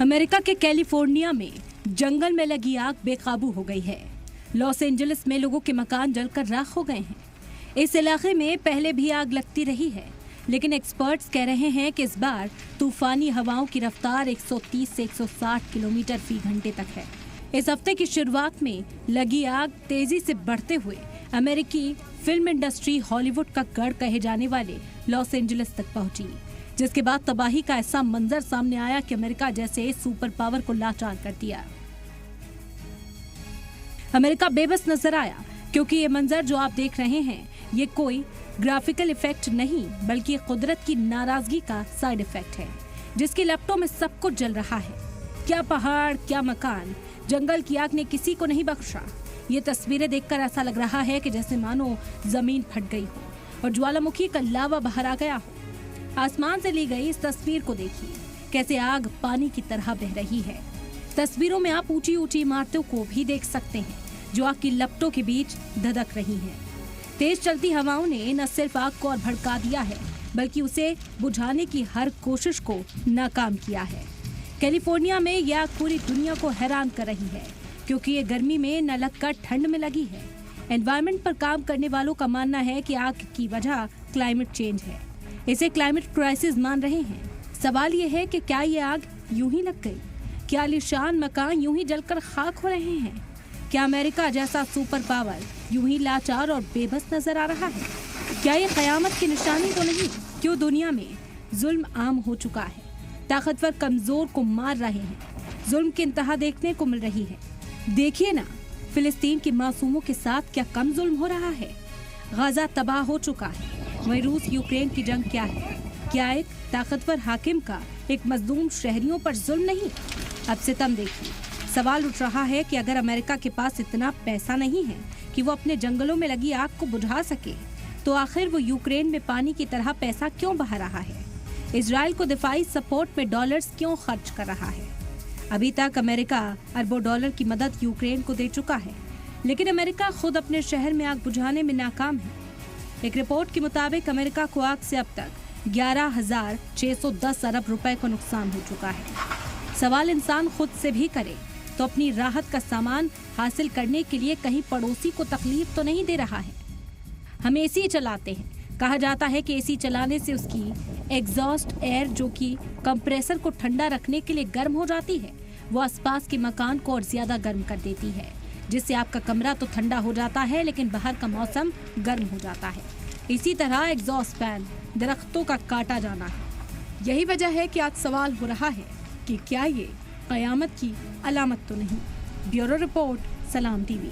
America के California में जंगल में लगी आग बेकाबू हो गई है। लॉस एंजलिस में लोगों के मकान जलकर राख हो गए हैं। इस इलाके में पहले भी आग लगती रही है, लेकिन एक्सपर्ट्स कह रहे हैं कि इस बार तूफानी हवाओं की रफ्तार 130 से 160 किलोमीटर फी घंटे तक है। इस हफ्ते की शुरुआत में लगी आग तेजी से बढ़ते हुए अमेरिकी फिल्म इंडस्ट्री हॉलीवुड का गढ़ कहे जाने वाले लॉस एंजलिस तक पहुंची, जिसके बाद तबाही का ऐसा मंजर सामने आया कि अमेरिका जैसे सुपर पावर को लाचार कर दिया। अमेरिका बेबस नजर आया, क्योंकि ये मंजर जो आप देख रहे हैं ये कोई ग्राफिकल इफेक्ट नहीं बल्कि कुदरत की नाराजगी का साइड इफेक्ट है, जिसकी लपटों में सब कुछ जल रहा है। क्या पहाड़, क्या मकान, जंगल की आग ने किसी को नहीं बख्शा। ये तस्वीरें देखकर ऐसा लग रहा है कि जैसे मानो जमीन फट गई हो और ज्वालामुखी का लावा बाहर आ गया हो। आसमान से ली गई इस तस्वीर को देखिए, कैसे आग पानी की तरह बह रही है। तस्वीरों में आप ऊंची ऊंची इमारतों को भी देख सकते हैं जो आग की लपटों के बीच धधक रही हैं। तेज चलती हवाओं ने न सिर्फ आग को और भड़का दिया है, बल्कि उसे बुझाने की हर कोशिश को नाकाम किया है। कैलिफोर्निया में यह आग पूरी दुनिया को हैरान कर रही है, क्योंकि ये गर्मी में न लगकर ठंड में लगी है। एनवायरमेंट पर काम करने वालों का मानना है कि आग की वजह क्लाइमेट चेंज है। इसे क्लाइमेट क्राइसिस मान रहे हैं। सवाल ये है कि क्या ये आग यूं ही लग गई? क्या आलीशान मकान यूं ही जलकर खाक हो रहे हैं? क्या अमेरिका जैसा सुपर पावर यूं ही लाचार और बेबस नजर आ रहा है? क्या ये कयामत की निशानी तो नहीं? क्यों दुनिया में जुल्म आम हो चुका है? ताकतवर कमजोर को मार रहे हैं। जुल्म की इंतहा देखने को मिल रही है। देखिए ना, फिलिस्तीन के मासूमों के साथ क्या कम जुल्म हो रहा है। गाजा तबाह हो चुका है। वहीं रूस यूक्रेन की जंग क्या है? क्या एक ताकतवर हाकिम का एक मजलूम शहरियों पर जुल्म नहीं? अब सितम देखिए। सवाल उठ रहा है कि अगर अमेरिका के पास इतना पैसा नहीं है कि वो अपने जंगलों में लगी आग को बुझा सके, तो आखिर वो यूक्रेन में पानी की तरह पैसा क्यों बहा रहा है? इजराइल को दिफाई सपोर्ट में डॉलर्स क्यों खर्च कर रहा है? अभी तक अमेरिका अरबों डॉलर की मदद यूक्रेन को दे चुका है, लेकिन अमेरिका खुद अपने शहर में आग बुझाने में नाकाम है। एक रिपोर्ट के मुताबिक अमेरिका को आग से अब तक 11,610 अरब रुपए का नुकसान हो चुका है। सवाल इंसान खुद से भी करे तो अपनी राहत का सामान हासिल करने के लिए कहीं पड़ोसी को तकलीफ तो नहीं दे रहा है। हम एसी चलाते हैं। कहा जाता है कि एसी चलाने से उसकी एग्जॉस्ट एयर, जो कि कंप्रेसर को ठंडा रखने के लिए गर्म हो जाती है, वो आसपास के मकान को और ज्यादा गर्म कर देती है, जिससे आपका कमरा तो ठंडा हो जाता है लेकिन बाहर का मौसम गर्म हो जाता है। इसी तरह एग्जॉस्ट फैन दरख्तों का काटा जाना है। यही वजह है कि आज सवाल हो रहा है कि क्या ये कयामत की अलामत तो नहीं। ब्यूरो रिपोर्ट, सलाम टीवी।